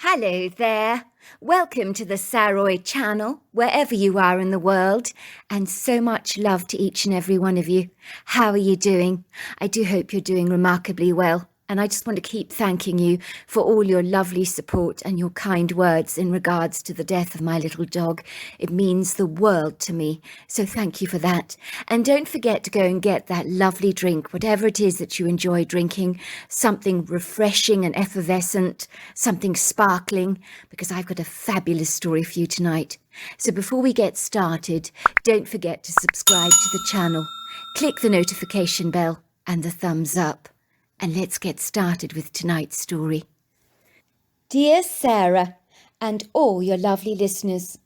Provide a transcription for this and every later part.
Hello there. Welcome to the Saroy channel, wherever you are in the world, and so much love to each and every one of you. How are you doing? I do hope you're doing remarkably well, and I just want to keep thanking you for all your lovely support and your kind words in regards to the death of my little dog. It means the world to me, so thank you for that. And don't forget to go and get that lovely drink, whatever it is that you enjoy drinking, something refreshing and effervescent, something sparkling, because I've got a fabulous story for you tonight. So before we get started, don't forget to subscribe to the channel, click the notification bell and the thumbs up. And let's get started with tonight's story. Dear Sarah, and all your lovely listeners,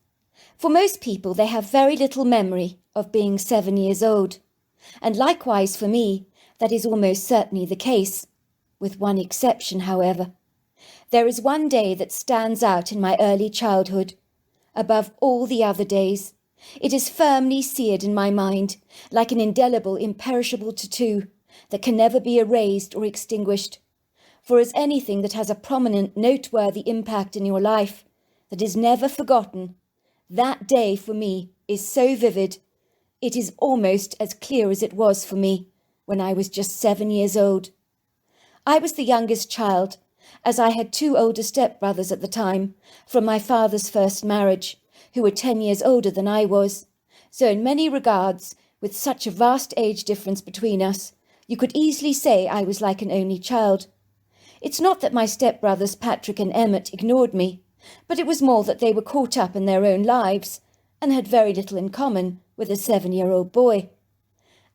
for most people they have very little memory of being 7 years old, and likewise for me that is almost certainly the case, with one exception however. There is one day that stands out in my early childhood, above all the other days. It is firmly seared in my mind, like an indelible, imperishable tattoo, that can never be erased or extinguished. For as anything that has a prominent, noteworthy impact in your life, that is never forgotten, that day for me is so vivid, it is almost as clear as it was for me when I was just 7 years old. I was the youngest child, as I had two older stepbrothers at the time, from my father's first marriage, who were 10 years older than I was. So in many regards, with such a vast age difference between us, you could easily say I was like an only child. It's not that my stepbrothers Patrick and Emmett ignored me, but it was more that they were caught up in their own lives and had very little in common with a 7-year-old boy.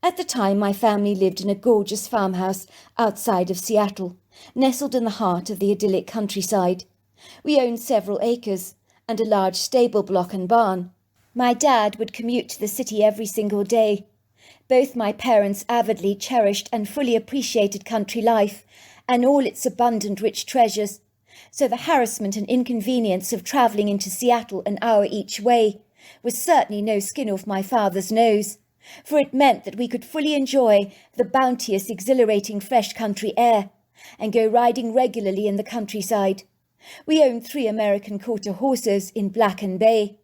At the time, my family lived in a gorgeous farmhouse outside of Seattle, nestled in the heart of the idyllic countryside. We owned several acres and a large stable block and barn. My dad would commute to the city every single day. Both my parents avidly cherished and fully appreciated country life and all its abundant rich treasures, so the harassment and inconvenience of travelling into Seattle an hour each way was certainly no skin off my father's nose, for it meant that we could fully enjoy the bounteous, exhilarating fresh country air and go riding regularly in the countryside. We owned 3 American quarter horses in Black and Bay,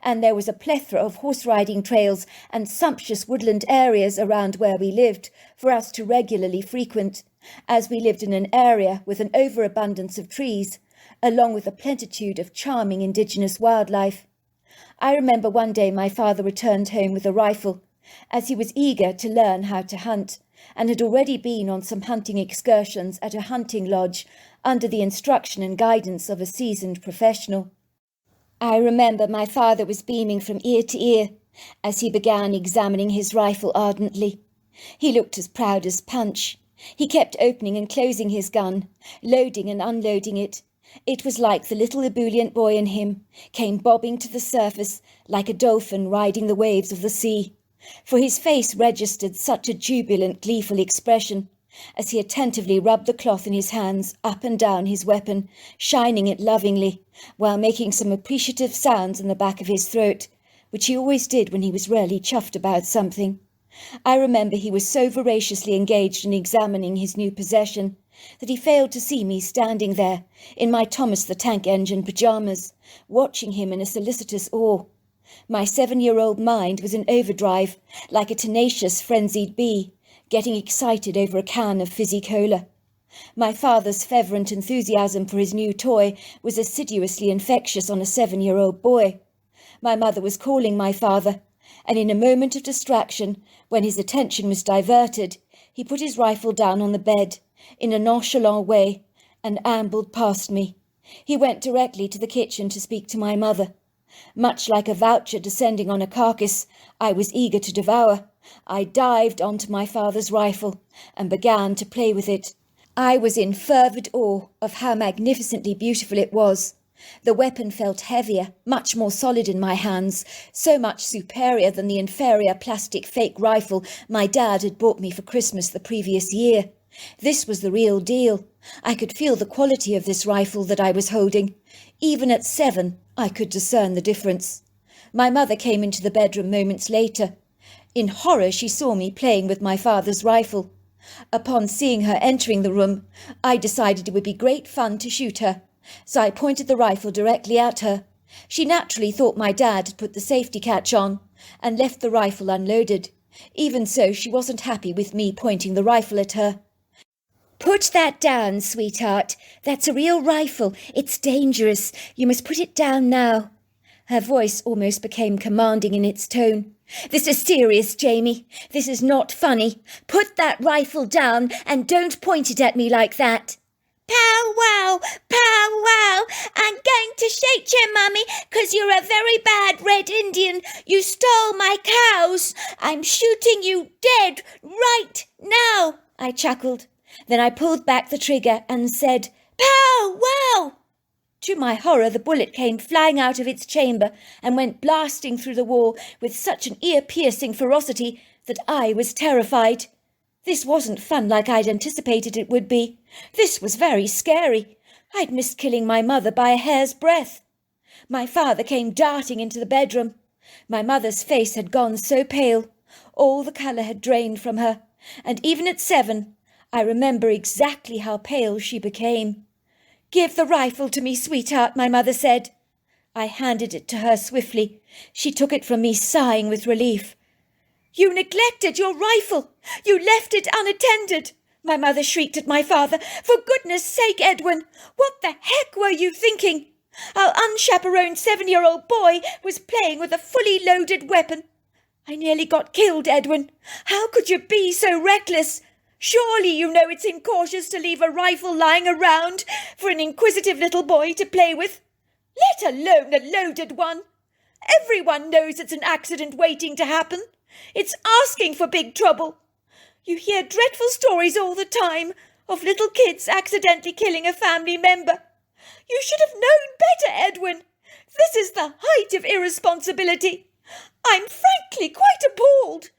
and there was a plethora of horse-riding trails and sumptuous woodland areas around where we lived for us to regularly frequent, as we lived in an area with an overabundance of trees, along with a plenitude of charming indigenous wildlife. I remember one day my father returned home with a rifle, as he was eager to learn how to hunt, and had already been on some hunting excursions at a hunting lodge under the instruction and guidance of a seasoned professional. I remember my father was beaming from ear to ear as he began examining his rifle ardently. He looked as proud as Punch. He kept opening and closing his gun, loading and unloading it. It was like the little ebullient boy in him came bobbing to the surface like a dolphin riding the waves of the sea, for his face registered such a jubilant, gleeful expression as he attentively rubbed the cloth in his hands up and down his weapon, shining it lovingly, while making some appreciative sounds in the back of his throat, which he always did when he was really chuffed about something. I remember he was so voraciously engaged in examining his new possession that he failed to see me standing there in my Thomas the Tank Engine pyjamas, watching him in a solicitous awe. My 7-year-old mind was in overdrive, like a tenacious, frenzied bee, getting excited over a can of fizzy cola. My father's fervent enthusiasm for his new toy was assiduously infectious on a 7-year-old boy. My mother was calling my father, and in a moment of distraction, when his attention was diverted, he put his rifle down on the bed, in a nonchalant way, and ambled past me. He went directly to the kitchen to speak to my mother. Much like a vulture descending on a carcass I was eager to devour, I dived onto my father's rifle and began to play with it. I was in fervid awe of how magnificently beautiful it was. The weapon felt heavier, much more solid in my hands, so much superior than the inferior plastic fake rifle my dad had bought me for Christmas the previous year. This was the real deal. I could feel the quality of this rifle that I was holding. Even at 7, I could discern the difference. My mother came into the bedroom moments later. In horror, she saw me playing with my father's rifle. Upon seeing her entering the room, I decided it would be great fun to shoot her, so I pointed the rifle directly at her. She naturally thought my dad had put the safety catch on and left the rifle unloaded. Even so, she wasn't happy with me pointing the rifle at her. "Put that down, sweetheart. That's a real rifle. It's dangerous. You must put it down now." Her voice almost became commanding in its tone. "This is serious, Jamie. This is not funny. Put that rifle down and don't point it at me like that." "Pow wow, pow wow. I'm going to shoot you, Mummy, 'cause you're a very bad Red Indian. You stole my cows. I'm shooting you dead right now," I chuckled. Then I pulled back the trigger and said, "Pow wow." To my horror, the bullet came flying out of its chamber and went blasting through the wall with such an ear-piercing ferocity that I was terrified. This wasn't fun like I'd anticipated it would be. This was very scary. I'd missed killing my mother by a hair's breadth. My father came darting into the bedroom. My mother's face had gone so pale. All the colour had drained from her, and even at 7, I remember exactly how pale she became. "Give the rifle to me, sweetheart," my mother said. I handed it to her swiftly. She took it from me, sighing with relief. "You neglected your rifle! You left it unattended!" my mother shrieked at my father. "For goodness sake, Edwin, what the heck were you thinking? Our unchaperoned 7-year-old boy was playing with a fully loaded weapon. I nearly got killed, Edwin. How could you be so reckless? Surely you know it's incautious to leave a rifle lying around for an inquisitive little boy to play with, let alone a loaded one. Everyone knows it's an accident waiting to happen. It's asking for big trouble. You hear dreadful stories all the time of little kids accidentally killing a family member. You should have known better, Edwin. This is the height of irresponsibility. I'm frankly quite appalled."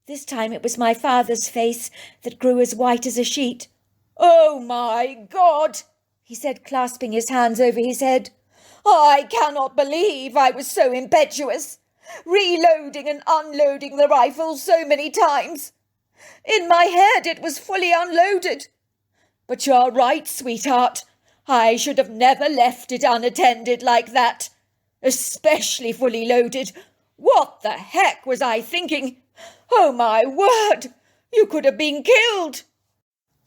This time it was my father's face that grew as white as a sheet. "Oh, my God," he said, clasping his hands over his head. "I cannot believe I was so impetuous, reloading and unloading the rifle so many times. In my head it was fully unloaded. But you're right, sweetheart. I should have never left it unattended like that, especially fully loaded. What the heck was I thinking? Oh, my word! You could have been killed."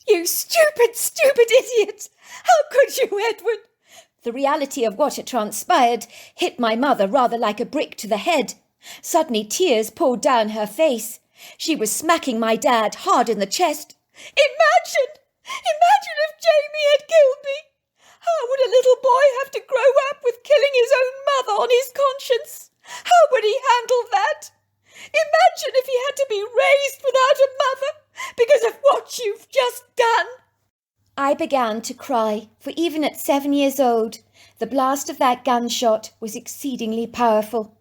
"You stupid, stupid idiot! How could you, Edwin?" The reality of what had transpired hit my mother rather like a brick to the head. Suddenly tears poured down her face. She was smacking my dad hard in the chest. Imagine if Jamie had killed me! How would a little boy have to grow up with killing his own mother on his conscience? How would he handle that? Imagine if he had to be raised without a mother because of what you've just done." I began to cry, for even at 7 years old, the blast of that gunshot was exceedingly powerful.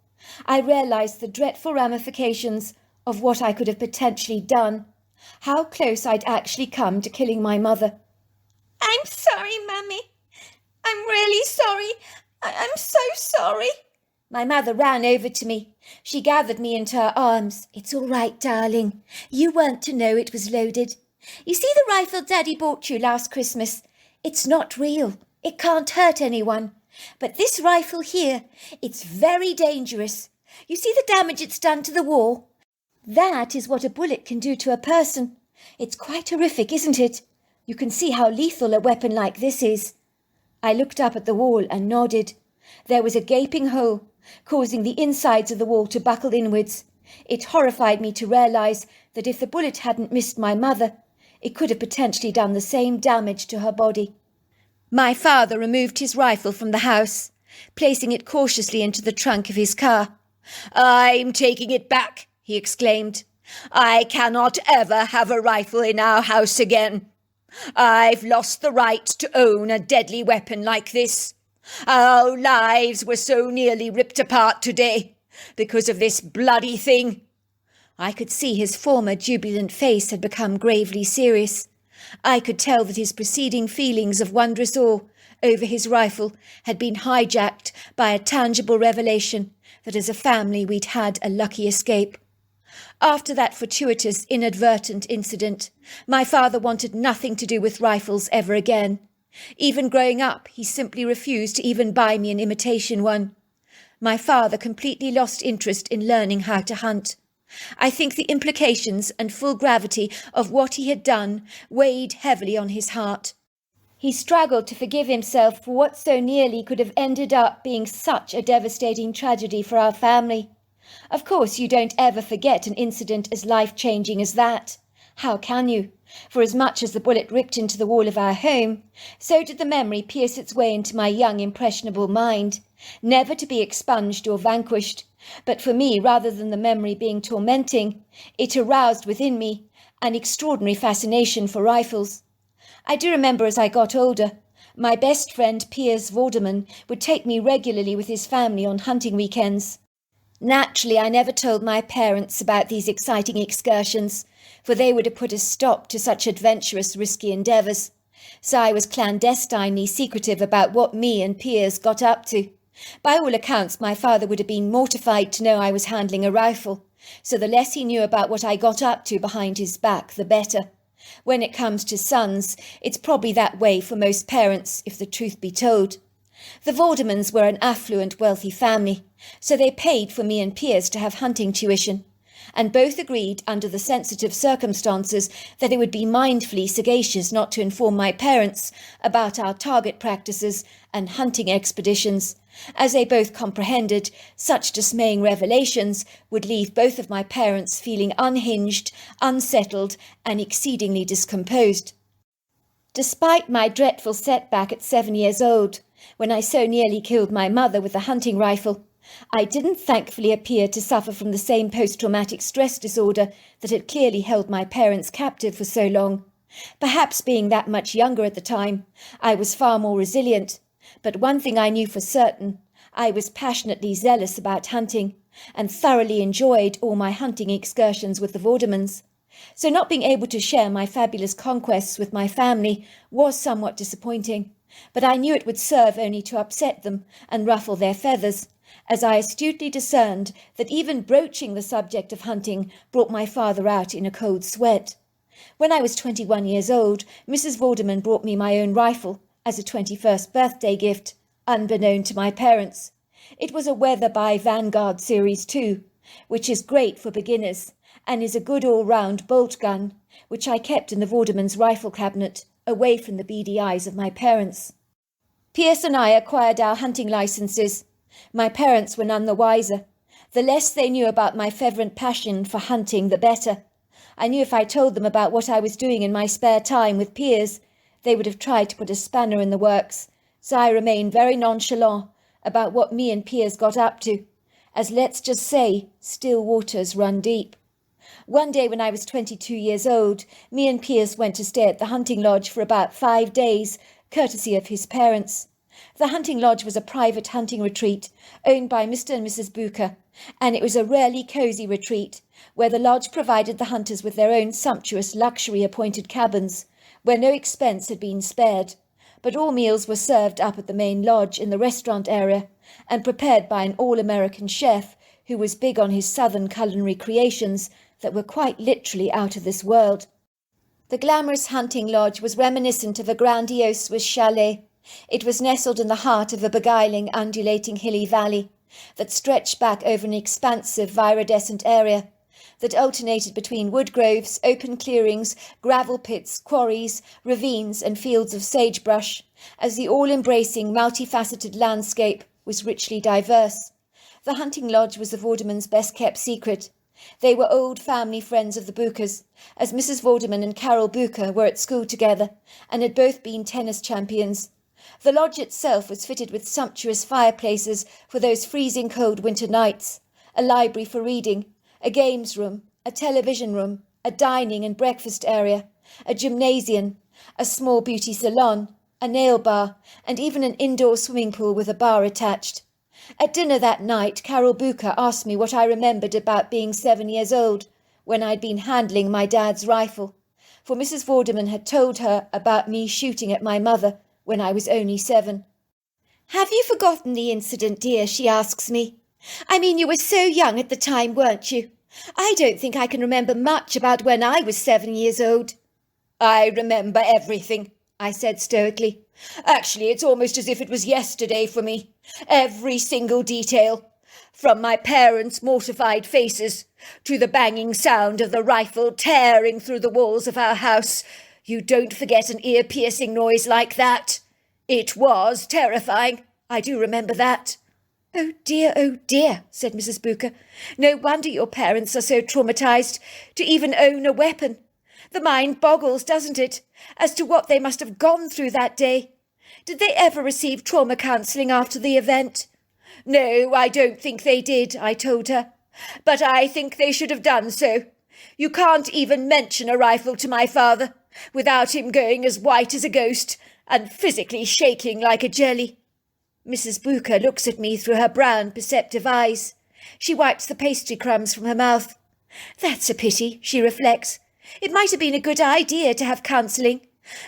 I realised the dreadful ramifications of what I could have potentially done, how close I'd actually come to killing my mother. "I'm sorry, Mummy. I'm really sorry. I'm so sorry." My mother ran over to me. She gathered me into her arms. "It's all right, darling. You weren't to know it was loaded. You see the rifle Daddy bought you last Christmas? It's not real. It can't hurt anyone. But this rifle here, it's very dangerous. You see the damage it's done to the wall? That is what a bullet can do to a person. It's quite horrific, isn't it? You can see how lethal a weapon like this is." I looked up at the wall and nodded. There was a gaping hole, causing the insides of the wall to buckle inwards. It horrified me to realise that if the bullet hadn't missed my mother, it could have potentially done the same damage to her body. My father removed his rifle from the house, placing it cautiously into the trunk of his car. "I'm taking it back," he exclaimed. "I cannot ever have a rifle in our house again. I've lost the right to own a deadly weapon like this. Our lives were so nearly ripped apart today because of this bloody thing." I could see his former jubilant face had become gravely serious. I could tell that his preceding feelings of wondrous awe over his rifle had been hijacked by a tangible revelation that as a family we'd had a lucky escape. After that fortuitous, inadvertent incident, my father wanted nothing to do with rifles ever again. Even growing up, he simply refused to even buy me an imitation one. My father completely lost interest in learning how to hunt. I think the implications and full gravity of what he had done weighed heavily on his heart. He struggled to forgive himself for what so nearly could have ended up being such a devastating tragedy for our family. Of course, you don't ever forget an incident as life-changing as that. How can you? For as much as the bullet ripped into the wall of our home, so did the memory pierce its way into my young, impressionable mind, never to be expunged or vanquished. But for me, rather than the memory being tormenting, it aroused within me an extraordinary fascination for rifles. I do remember as I got older, my best friend Piers Vorderman would take me regularly with his family on hunting weekends. Naturally, I never told my parents about these exciting excursions, for they would have put a stop to such adventurous, risky endeavours. So I was clandestinely secretive about what me and Piers got up to. By all accounts, my father would have been mortified to know I was handling a rifle, so the less he knew about what I got up to behind his back, the better. When it comes to sons, it's probably that way for most parents, if the truth be told. The Vordermans were an affluent, wealthy family, so they paid for me and Piers to have hunting tuition, and both agreed under the sensitive circumstances that it would be mindfully sagacious not to inform my parents about our target practices and hunting expeditions, as they both comprehended such dismaying revelations would leave both of my parents feeling unhinged, unsettled, and exceedingly discomposed. Despite my dreadful setback at 7 years old, when I so nearly killed my mother with a hunting rifle, I didn't thankfully appear to suffer from the same post-traumatic stress disorder that had clearly held my parents captive for so long. Perhaps being that much younger at the time, I was far more resilient, but one thing I knew for certain, I was passionately zealous about hunting, and thoroughly enjoyed all my hunting excursions with the Vordermans. So not being able to share my fabulous conquests with my family was somewhat disappointing, but I knew it would serve only to upset them and ruffle their feathers, as I astutely discerned that even broaching the subject of hunting brought my father out in a cold sweat. When I was 21 years old, Mrs. Vorderman brought me my own rifle as a 21st birthday gift, unbeknown to my parents. It was a Weather by Vanguard Series 2, which is great for beginners, and is a good all-round bolt gun, which I kept in the Vorderman's rifle cabinet, away from the beady eyes of my parents. Pierce and I acquired our hunting licenses. My parents were none the wiser. The less they knew about my fervent passion for hunting, the better. I knew if I told them about what I was doing in my spare time with Piers, they would have tried to put a spanner in the works, so I remained very nonchalant about what me and Piers got up to, as let's just say, still waters run deep. One day when I was 22 years old, me and Piers went to stay at the hunting lodge for about 5 days, courtesy of his parents. The hunting lodge was a private hunting retreat owned by Mr. and Mrs. Bucher, and it was a rarely cosy retreat where the lodge provided the hunters with their own sumptuous luxury-appointed cabins, where no expense had been spared, but all meals were served up at the main lodge in the restaurant area and prepared by an all-American chef who was big on his southern culinary creations that were quite literally out of this world. The glamorous hunting lodge was reminiscent of a grandiose Swiss chalet. It was nestled in the heart of a beguiling, undulating hilly valley that stretched back over an expansive, viridescent area that alternated between wood groves, open clearings, gravel pits, quarries, ravines, and fields of sagebrush, as the all-embracing, multifaceted landscape was richly diverse. The hunting lodge was the Vordermans' best-kept secret. They were old family friends of the Buchers, as Mrs. Vorderman and Carol Bucher were at school together and had both been tennis champions. The lodge itself was fitted with sumptuous fireplaces for those freezing cold winter nights, a library for reading, a games room, a television room, a dining and breakfast area, a gymnasium, a small beauty salon, a nail bar, and even an indoor swimming pool with a bar attached. At dinner that night, Carol Bucher asked me what I remembered about being 7 years old, when I'd been handling my dad's rifle, for Mrs. Vorderman had told her about me shooting at my mother when I was only 7. "Have you forgotten the incident, dear?" she asks me. "I mean, you were so young at the time, weren't you? I don't think I can remember much about when I was 7 years old." "I remember everything," I said stoically. Actually, it's almost as if it was yesterday for me. Every single detail. From my parents' mortified faces to the banging sound of the rifle tearing through the walls of our house. You don't forget an ear-piercing noise like that. It was terrifying. I do remember that. Oh dear, said Mrs. Booker. No wonder your parents are so traumatized to even own a weapon. The mind boggles, doesn't it, as to what they must have gone through that day. Did they ever receive trauma counselling after the event? No, I don't think they did, I told her. But I think they should have done so. You can't even mention a rifle to my father without him going as white as a ghost and physically shaking like a jelly. Mrs. Booker looks at me through her brown, perceptive eyes. She wipes the pastry crumbs from her mouth. That's a pity, she reflects. It might have been a good idea to have counselling.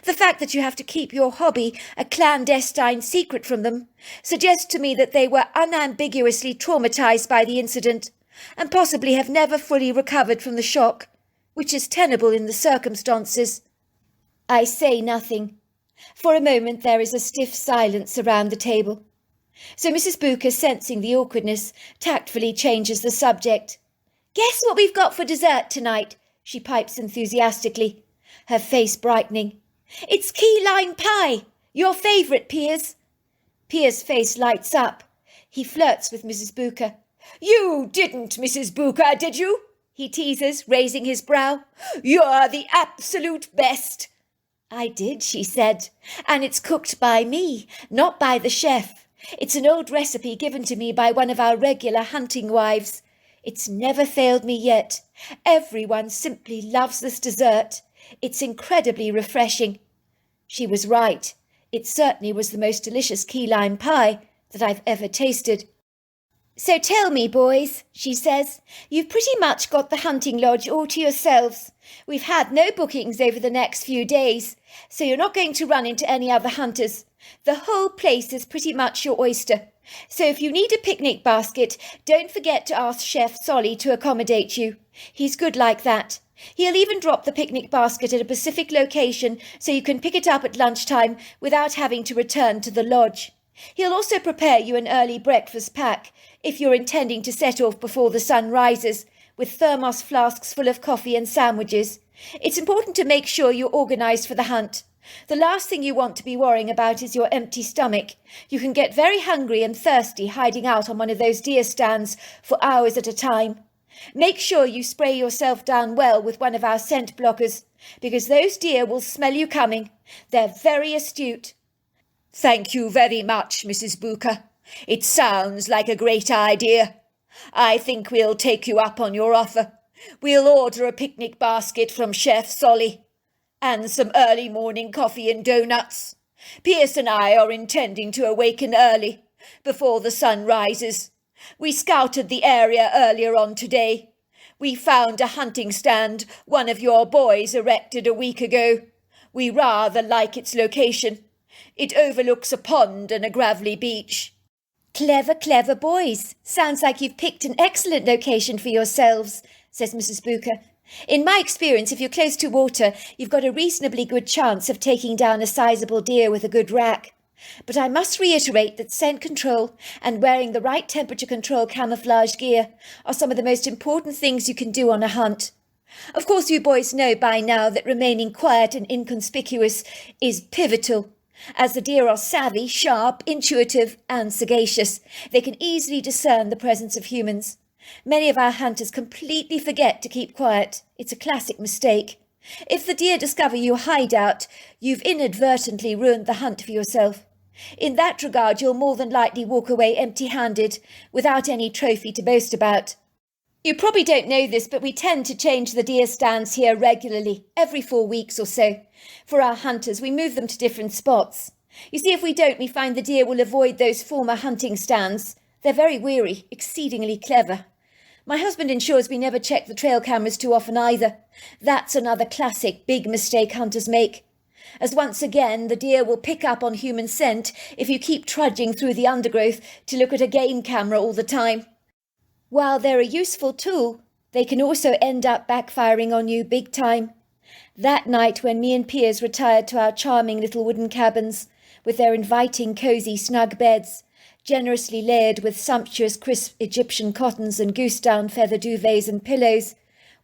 The fact that you have to keep your hobby a clandestine secret from them suggests to me that they were unambiguously traumatised by the incident and possibly have never fully recovered from the shock, which is tenable in the circumstances. I say nothing. For a moment there is a stiff silence around the table. So Mrs. Booker, sensing the awkwardness, tactfully changes the subject. Guess what we've got for dessert tonight, she pipes enthusiastically, her face brightening. It's key lime pie, your favourite, Piers. Piers' face lights up. He flirts with Mrs. Booker. You didn't, Mrs. Booker, did you? He teases, raising his brow. You're the absolute best. I did, she said, and it's cooked by me, not by the chef. It's an old recipe given to me by one of our regular hunting wives. It's never failed me yet. Everyone simply loves this dessert. It's incredibly refreshing. She was right. It certainly was the most delicious key lime pie that I've ever tasted. So tell me, boys, she says, you've pretty much got the hunting lodge all to yourselves. We've had no bookings over the next few days, so you're not going to run into any other hunters. The whole place is pretty much your oyster. So if you need a picnic basket, don't forget to ask Chef Solly to accommodate you. He's good like that. He'll even drop the picnic basket at a specific location so you can pick it up at lunchtime without having to return to the lodge. He'll also prepare you an early breakfast pack if you're intending to set off before the sun rises, with thermos flasks full of coffee and sandwiches. It's important to make sure you're organised for the hunt. The last thing you want to be worrying about is your empty stomach. You can get very hungry and thirsty hiding out on one of those deer stands for hours at a time. Make sure you spray yourself down well with one of our scent blockers, because those deer will smell you coming. They're very astute. Thank you very much, Mrs. Booker. It sounds like a great idea. I think we'll take you up on your offer. We'll order a picnic basket from Chef Solly and some early morning coffee and donuts. Pierce and I are intending to awaken early, before the sun rises. We scouted the area earlier on today. We found a hunting stand one of your boys erected a week ago. We rather like its location. It overlooks a pond and a gravelly beach. Clever boys. Sounds like you've picked an excellent location for yourselves, says Mrs. Booker. In my experience, if you're close to water, you've got a reasonably good chance of taking down a sizable deer with a good rack. But I must reiterate that scent control and wearing the right temperature control camouflage gear are some of the most important things you can do on a hunt. Of course, you boys know by now that remaining quiet and inconspicuous is pivotal. As the deer are savvy, sharp, intuitive, and sagacious, they can easily discern the presence of humans. Many of our hunters completely forget to keep quiet. It's a classic mistake. If the deer discover your hideout, you've inadvertently ruined the hunt for yourself. In that regard, you'll more than likely walk away empty-handed, without any trophy to boast about. You probably don't know this, but we tend to change the deer stands here regularly, every 4 weeks or so. For our hunters, we move them to different spots. You see, if we don't, we find the deer will avoid those former hunting stands. They're very weary, exceedingly clever. My husband ensures we never check the trail cameras too often either. That's another classic big mistake hunters make. As once again, the deer will pick up on human scent if you keep trudging through the undergrowth to look at a game camera all the time. While they're a useful tool, they can also end up backfiring on you big time. That night when me and Piers retired to our charming little wooden cabins, with their inviting, cosy, snug beds, generously layered with sumptuous crisp Egyptian cottons and goose-down feather duvets and pillows,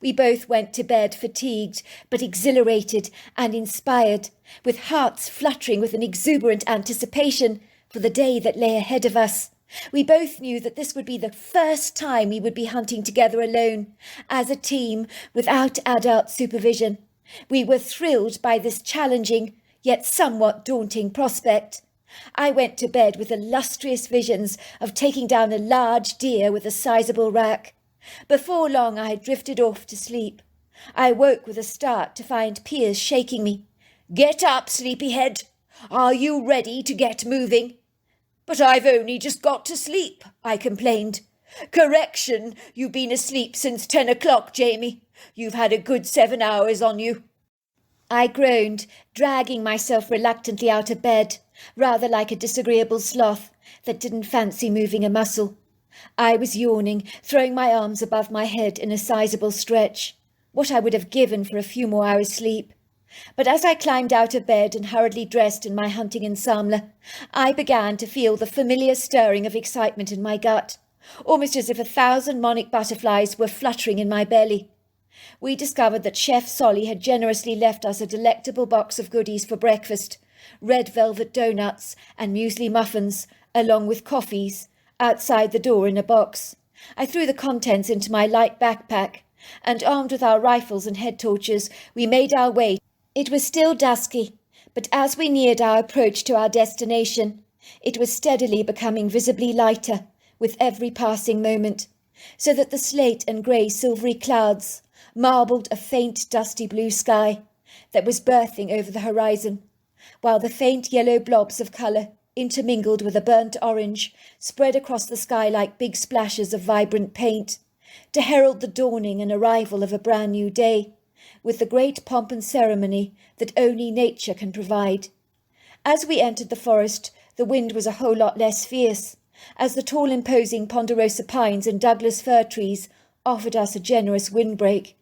we both went to bed fatigued, but exhilarated and inspired, with hearts fluttering with an exuberant anticipation for the day that lay ahead of us. We both knew that this would be the first time we would be hunting together alone, as a team, without adult supervision. We were thrilled by this challenging, yet somewhat daunting prospect. I went to bed with illustrious visions of taking down a large deer with a sizable rack. Before long I had drifted off to sleep. I woke with a start to find Piers shaking me. "Get up, sleepyhead. Are you ready to get moving?" "But I've only just got to sleep," I complained. "Correction, you've been asleep since 10 o'clock, Jamie. You've had a good 7 hours on you." I groaned, dragging myself reluctantly out of bed, rather like a disagreeable sloth that didn't fancy moving a muscle. I was yawning, throwing my arms above my head in a sizable stretch, what I would have given for a few more hours' sleep. But as I climbed out of bed and hurriedly dressed in my hunting ensemble, I began to feel the familiar stirring of excitement in my gut, almost as if 1,000 monarch butterflies were fluttering in my belly. We discovered that Chef Solly had generously left us a delectable box of goodies for breakfast, red velvet doughnuts and muesli muffins, along with coffees, outside the door in a box. I threw the contents into my light backpack, and armed with our rifles and head torches, we made our way. It was still dusky, but as we neared our approach to our destination, it was steadily becoming visibly lighter with every passing moment, so that the slate and grey silvery clouds marbled a faint dusty blue sky that was birthing over the horizon, while the faint yellow blobs of colour, intermingled with a burnt orange, spread across the sky like big splashes of vibrant paint, to herald the dawning and arrival of a brand new day, with the great pomp and ceremony that only nature can provide. As we entered the forest, the wind was a whole lot less fierce, as the tall imposing ponderosa pines and Douglas fir trees offered us a generous windbreak.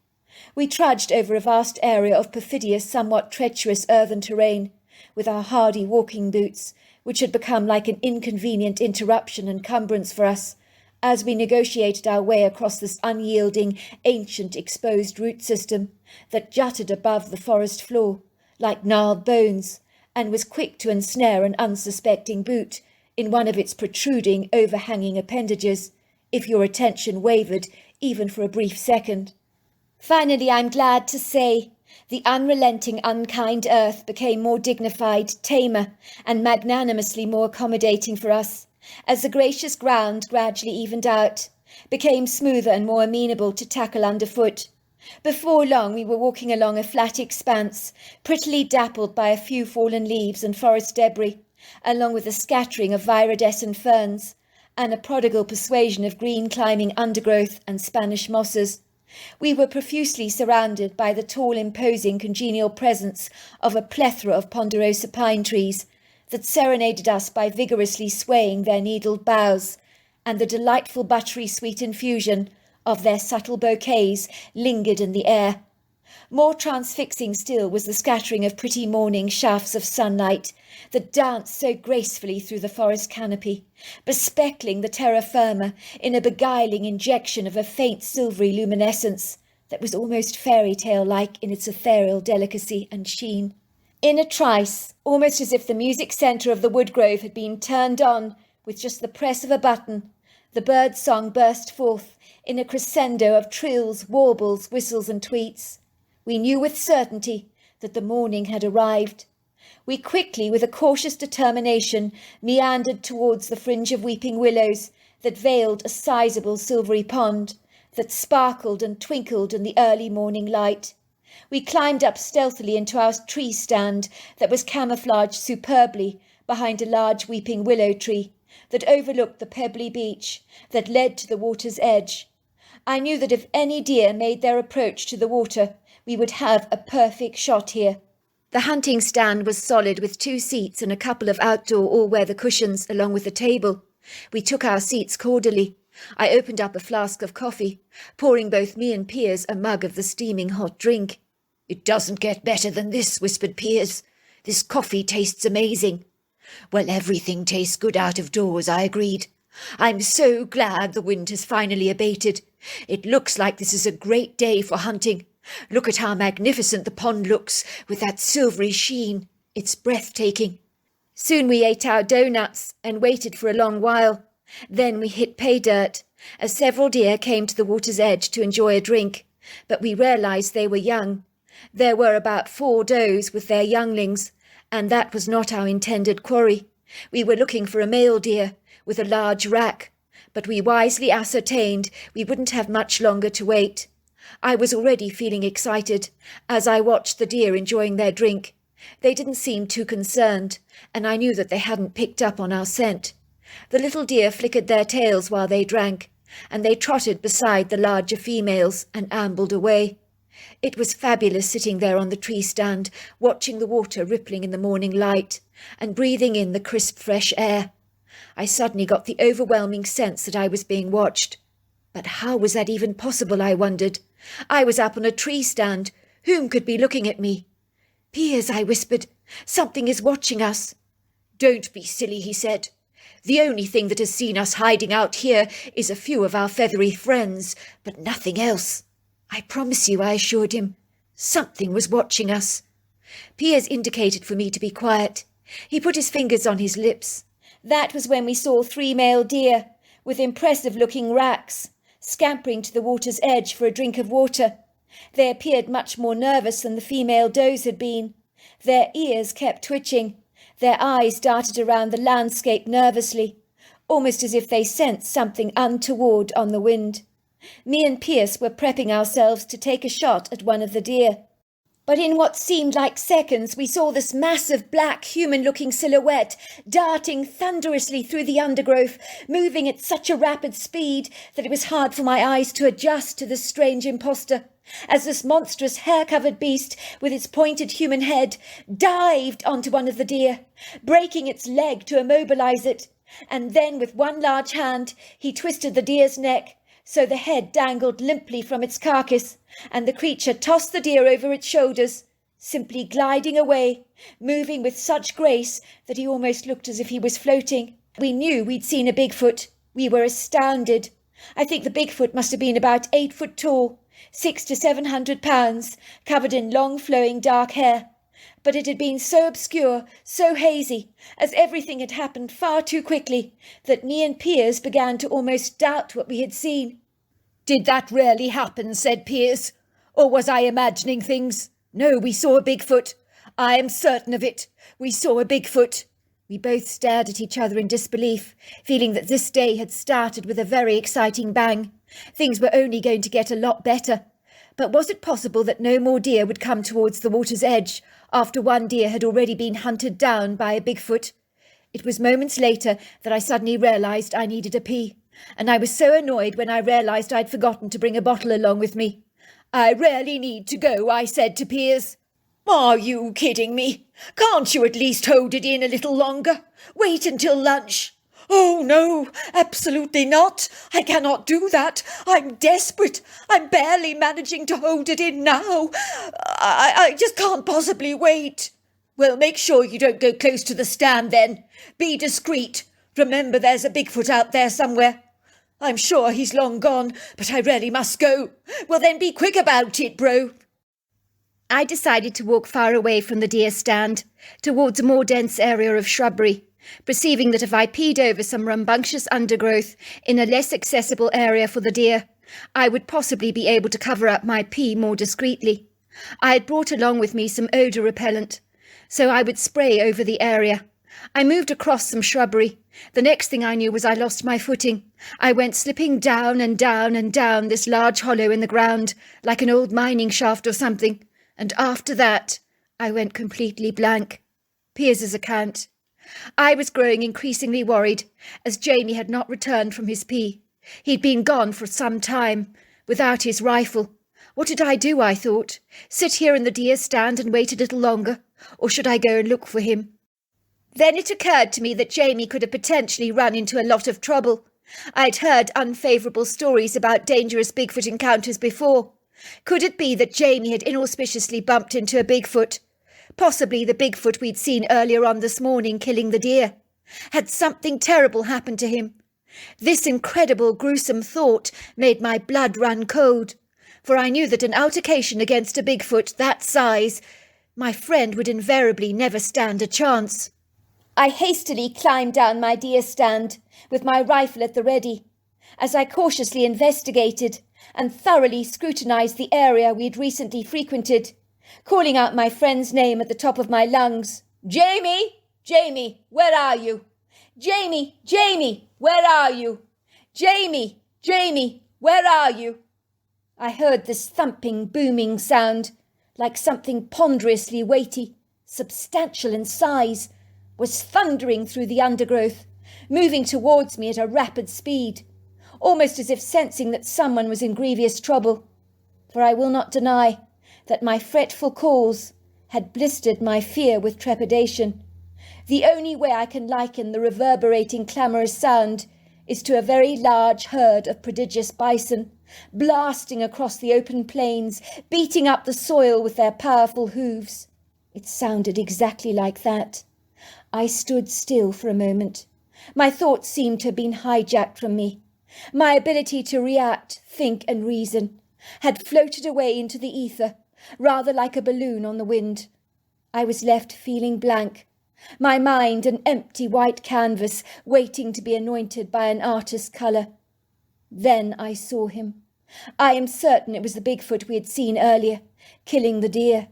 We trudged over a vast area of perfidious, somewhat treacherous earthen terrain, with our hardy walking boots, which had become like an inconvenient interruption and cumbrance for us, as we negotiated our way across this unyielding, ancient, exposed root system that jutted above the forest floor, like gnarled bones, and was quick to ensnare an unsuspecting boot in one of its protruding, overhanging appendages, if your attention wavered even for a brief second. Finally, I'm glad to say, the unrelenting, unkind earth became more dignified, tamer, and magnanimously more accommodating for us, as the gracious ground gradually evened out, became smoother and more amenable to tackle underfoot. Before long we were walking along a flat expanse, prettily dappled by a few fallen leaves and forest debris, along with a scattering of viridescent ferns, and a prodigal persuasion of green climbing undergrowth and Spanish mosses. We were profusely surrounded by the tall, imposing, congenial presence of a plethora of ponderosa pine trees that serenaded us by vigorously swaying their needled boughs, and the delightful buttery sweet infusion of their subtle bouquets lingered in the air. More transfixing still was the scattering of pretty morning shafts of sunlight that danced so gracefully through the forest canopy, bespeckling the terra firma in a beguiling injection of a faint silvery luminescence that was almost fairy tale-like in its ethereal delicacy and sheen. In a trice, almost as if the music centre of the woodgrove had been turned on with just the press of a button, the bird song burst forth in a crescendo of trills, warbles, whistles and tweets. We knew with certainty that the morning had arrived. We quickly, with a cautious determination, meandered towards the fringe of weeping willows that veiled a sizable silvery pond that sparkled and twinkled in the early morning light. We climbed up stealthily into our tree stand that was camouflaged superbly behind a large weeping willow tree that overlooked the pebbly beach that led to the water's edge. I knew that if any deer made their approach to the water, we would have a perfect shot here. The hunting stand was solid with 2 seats and a couple of outdoor all-weather cushions along with a table. We took our seats cordially. I opened up a flask of coffee, pouring both me and Piers a mug of the steaming hot drink. It doesn't get better than this, whispered Piers. This coffee tastes amazing. Well, everything tastes good out of doors, I agreed. I'm so glad the wind has finally abated. It looks like this is a great day for hunting. Look at how magnificent the pond looks, with that silvery sheen. It's breathtaking. Soon we ate our doughnuts and waited for a long while. Then we hit pay dirt, as several deer came to the water's edge to enjoy a drink, but we realised they were young. There were about 4 does with their younglings, and that was not our intended quarry. We were looking for a male deer with a large rack, but we wisely ascertained we wouldn't have much longer to wait. I was already feeling excited as I watched the deer enjoying their drink. They didn't seem too concerned, and I knew that they hadn't picked up on our scent. The little deer flickered their tails while they drank, and they trotted beside the larger females and ambled away. It was fabulous sitting there on the tree stand, watching the water rippling in the morning light, and breathing in the crisp fresh air. I suddenly got the overwhelming sense that I was being watched. But how was that even possible, I wondered? I was up on a tree stand. Whom could be looking at me? Piers, I whispered, something is watching us. Don't be silly, he said. The only thing that has seen us hiding out here is a few of our feathery friends, but nothing else. I promise you, I assured him. Something was watching us. Piers indicated for me to be quiet. He put his fingers on his lips. That was when we saw 3 male deer, with impressive-looking racks, scampering to the water's edge for a drink of water. They appeared much more nervous than the female does had been. Their ears kept twitching. Their eyes darted around the landscape nervously, almost as if they sensed something untoward on the wind. Me and Piers were prepping ourselves to take a shot at one of the deer. But in what seemed like seconds, we saw this massive black human-looking silhouette darting thunderously through the undergrowth, moving at such a rapid speed that it was hard for my eyes to adjust to this strange impostor, as this monstrous hair-covered beast with its pointed human head dived onto one of the deer, breaking its leg to immobilize it, and then with one large hand he twisted the deer's neck, so the head dangled limply from its carcass, and the creature tossed the deer over its shoulders, simply gliding away, moving with such grace that he almost looked as if he was floating. We knew we'd seen a Bigfoot. We were astounded. I think the Bigfoot must have been about 8 foot tall, 600 to 700 pounds, covered in long flowing dark hair. But it had been so obscure, so hazy, as everything had happened far too quickly, that me and Piers began to almost doubt what we had seen. Did that really happen, said Piers, or was I imagining things? No, we saw a Bigfoot. I am certain of it. We saw a Bigfoot. We both stared at each other in disbelief, feeling that this day had started with a very exciting bang. Things were only going to get a lot better. But was it possible that no more deer would come towards the water's edge after one deer had already been hunted down by a Bigfoot? It was moments later that I suddenly realised I needed a pee, and I was so annoyed when I realised I'd forgotten to bring a bottle along with me. I really need to go, I said to Piers. Are you kidding me? Can't you at least hold it in a little longer? Wait until lunch. Oh, no, absolutely not. I cannot do that. I'm desperate. I'm barely managing to hold it in now. I just can't possibly wait. Well, make sure you don't go close to the stand then. Be discreet. Remember there's a Bigfoot out there somewhere. I'm sure he's long gone, but I really must go. Well, then be quick about it, bro. I decided to walk far away from the deer stand, towards a more dense area of shrubbery, perceiving that if I peed over some rambunctious undergrowth in a less accessible area for the deer, I would possibly be able to cover up my pee more discreetly. I had brought along with me some odour repellent, so I would spray over the area. I moved across some shrubbery. The next thing I knew was I lost my footing. I went slipping down and down and down this large hollow in the ground, like an old mining shaft or something, and after that I went completely blank. Piers's account. I was growing increasingly worried, as Jamie had not returned from his pee. He'd been gone for some time, without his rifle. What did I do, I thought? Sit here in the deer stand and wait a little longer, or should I go and look for him? Then it occurred to me that Jamie could have potentially run into a lot of trouble. I'd heard unfavourable stories about dangerous Bigfoot encounters before. Could it be that Jamie had inauspiciously bumped into a Bigfoot? Possibly the Bigfoot we'd seen earlier on this morning killing the deer. Had something terrible happened to him? This incredible, gruesome thought made my blood run cold, for I knew that an altercation against a Bigfoot that size, my friend would invariably never stand a chance. I hastily climbed down my deer stand, with my rifle at the ready, as I cautiously investigated and thoroughly scrutinized the area we had recently frequented, calling out my friend's name at the top of my lungs. "Jamie! Jamie, where are you? Jamie! Jamie, where are you? Jamie! Jamie, where are you?" I heard this thumping, booming sound, like something ponderously weighty, substantial in size, was thundering through the undergrowth, moving towards me at a rapid speed, almost as if sensing that someone was in grievous trouble. For I will not deny that my fretful calls had blistered my fear with trepidation. The only way I can liken the reverberating clamorous sound is to a very large herd of prodigious bison, blasting across the open plains, beating up the soil with their powerful hooves. It sounded exactly like that. I stood still for a moment. My thoughts seemed to have been hijacked from me. My ability to react, think and reason had floated away into the ether, rather like a balloon on the wind. I was left feeling blank, my mind an empty white canvas waiting to be anointed by an artist's colour. Then I saw him. I am certain it was the Bigfoot we had seen earlier, killing the deer.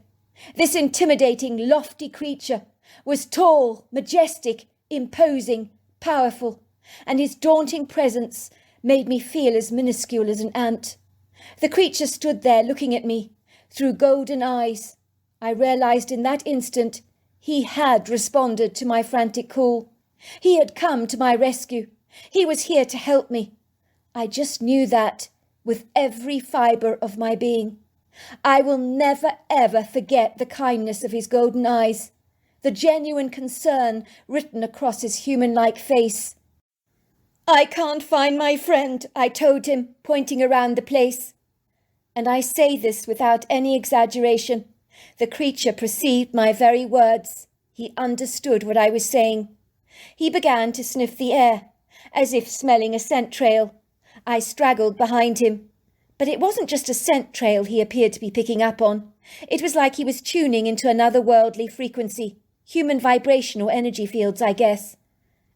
This intimidating, lofty creature was tall, majestic, imposing, powerful, and his daunting presence made me feel as minuscule as an ant. The creature stood there looking at me through golden eyes. I realized in that instant he had responded to my frantic call. He had come to my rescue. He was here to help me. I just knew that with every fibre of my being. I will never, ever forget the kindness of his golden eyes, the genuine concern written across his human-like face. "I can't find my friend," I told him, pointing around the place. And I say this without any exaggeration. The creature perceived my very words. He understood what I was saying. He began to sniff the air, as if smelling a scent trail. I straggled behind him. But it wasn't just a scent trail he appeared to be picking up on. It was like he was tuning into another worldly frequency, human vibrational energy fields, I guess.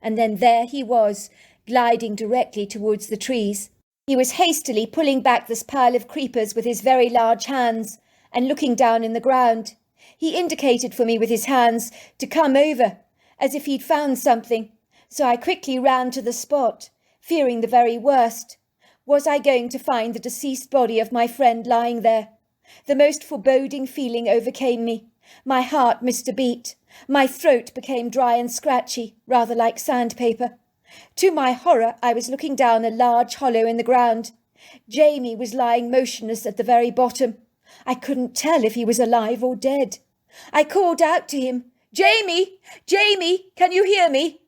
And then there he was, gliding directly towards the trees. He was hastily pulling back this pile of creepers with his very large hands and looking down in the ground. He indicated for me with his hands to come over, as if he'd found something, so I quickly ran to the spot, fearing the very worst. Was I going to find the deceased body of my friend lying there? The most foreboding feeling overcame me. My heart missed a beat. My throat became dry and scratchy, rather like sandpaper. To my horror, I was looking down a large hollow in the ground. Jamie was lying motionless at the very bottom. I couldn't tell if he was alive or dead. I called out to him, "Jamie! Jamie, can you hear me?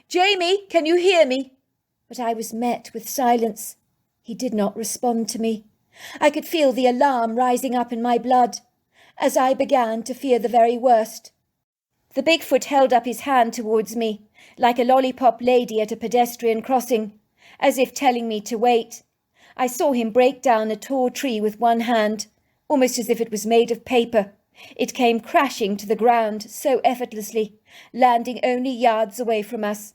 Jamie, can you hear me?" But I was met with silence. He did not respond to me. I could feel the alarm rising up in my blood, as I began to fear the very worst. The Bigfoot held up his hand towards me, like a lollipop lady at a pedestrian crossing, as if telling me to wait. I saw him break down a tall tree with one hand, almost as if it was made of paper. It came crashing to the ground so effortlessly, landing only yards away from us.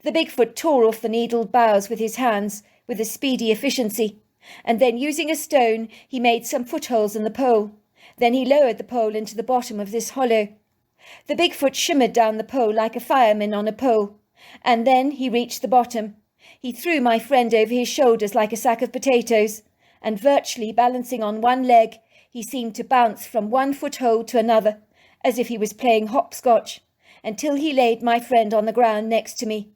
The Bigfoot tore off the needled boughs with his hands, with a speedy efficiency, and then using a stone he made some footholes in the pole. Then he lowered the pole into the bottom of this hollow. The Bigfoot shimmered down the pole like a fireman on a pole, and then he reached the bottom. He threw my friend over his shoulders like a sack of potatoes, and virtually balancing on one leg, he seemed to bounce from one foothold to another, as if he was playing hopscotch, until he laid my friend on the ground next to me.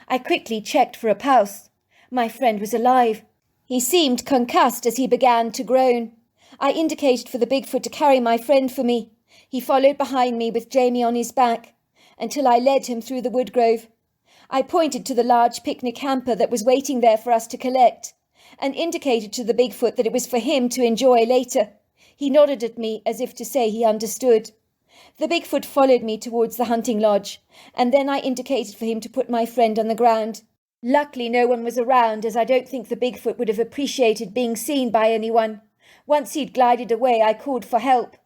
I quickly checked for a pulse. My friend was alive. He seemed concussed as he began to groan. I indicated for the Bigfoot to carry my friend for me. He followed behind me with Jamie on his back, until I led him through the wood grove. I pointed to the large picnic hamper that was waiting there for us to collect, and indicated to the Bigfoot that it was for him to enjoy later. He nodded at me as if to say he understood. The Bigfoot followed me towards the hunting lodge, and then I indicated for him to put my friend on the ground. Luckily no one was around, as I don't think the Bigfoot would have appreciated being seen by anyone. Once he'd glided away, I called for help.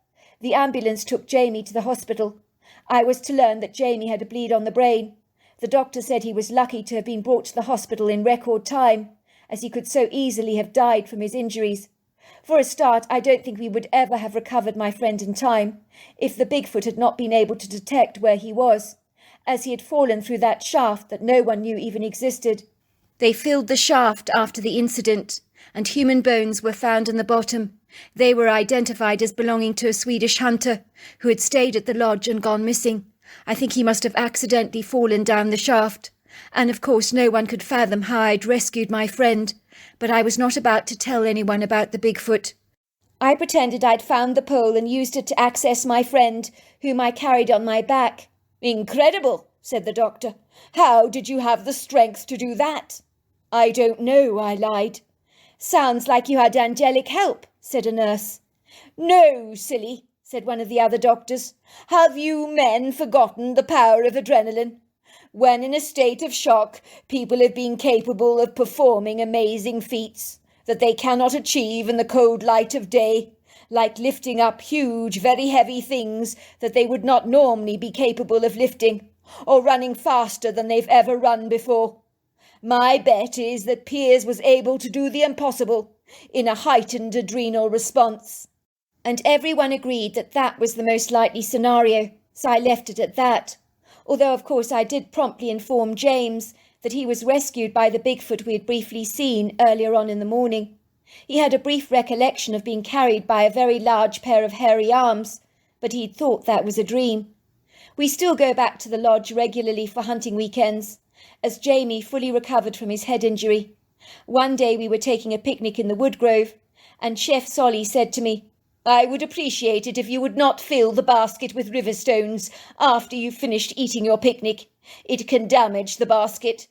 The ambulance took Jamie to the hospital. I was to learn that Jamie had a bleed on the brain. The doctor said he was lucky to have been brought to the hospital in record time, as he could so easily have died from his injuries. For a start, I don't think we would ever have recovered my friend in time, if the Bigfoot had not been able to detect where he was, as he had fallen through that shaft that no one knew even existed. They filled the shaft after the incident, and human bones were found in the bottom. They were identified as belonging to a Swedish hunter who had stayed at the lodge and gone missing. I think he must have accidentally fallen down the shaft. And of course no one could fathom how I'd rescued my friend, but I was not about to tell anyone about the Bigfoot. I pretended I'd found the pole and used it to access my friend, whom I carried on my back. "Incredible," said the doctor. "How did you have the strength to do that?" "I don't know," I lied. "Sounds like you had angelic help," said a nurse. "No, silly," said one of the other doctors. "Have you men forgotten the power of adrenaline? When in a state of shock, people have been capable of performing amazing feats that they cannot achieve in the cold light of day, like lifting up huge, very heavy things that they would not normally be capable of lifting, or running faster than they've ever run before. My bet is that Piers was able to do the impossible in a heightened adrenal response." And everyone agreed that that was the most likely scenario, so I left it at that. Although, of course, I did promptly inform James that he was rescued by the Bigfoot we had briefly seen earlier on in the morning. He had a brief recollection of being carried by a very large pair of hairy arms, but he'd thought that was a dream. We still go back to the lodge regularly for hunting weekends, as Jamie fully recovered from his head injury. One day we were taking a picnic in the wood grove, and Chef Solly said to me, "I would appreciate it if you would not fill the basket with river stones after you've finished eating your picnic. It can damage the basket."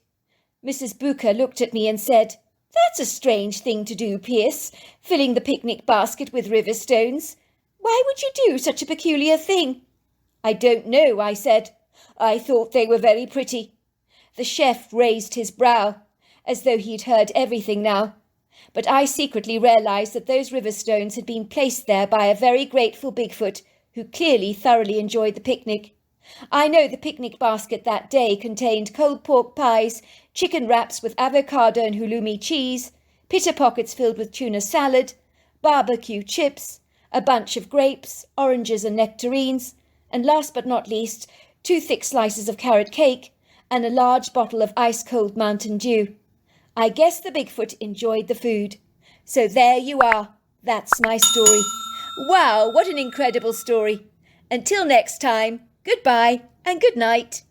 Mrs. Booker looked at me and said, "That's a strange thing to do, Pierce, filling the picnic basket with river stones. Why would you do such a peculiar thing?" "I don't know," I said. "I thought they were very pretty." The chef raised his brow, as though he'd heard everything now. But I secretly realised that those river stones had been placed there by a very grateful Bigfoot, who clearly thoroughly enjoyed the picnic. I know the picnic basket that day contained cold pork pies, chicken wraps with avocado and halloumi cheese, pita pockets filled with tuna salad, barbecue chips, a bunch of grapes, oranges and nectarines, and last but not least, 2 thick slices of carrot cake and a large bottle of ice-cold Mountain Dew. I guess the Bigfoot enjoyed the food. So there you are. That's my story. Wow, what an incredible story. Until next time, goodbye and good night.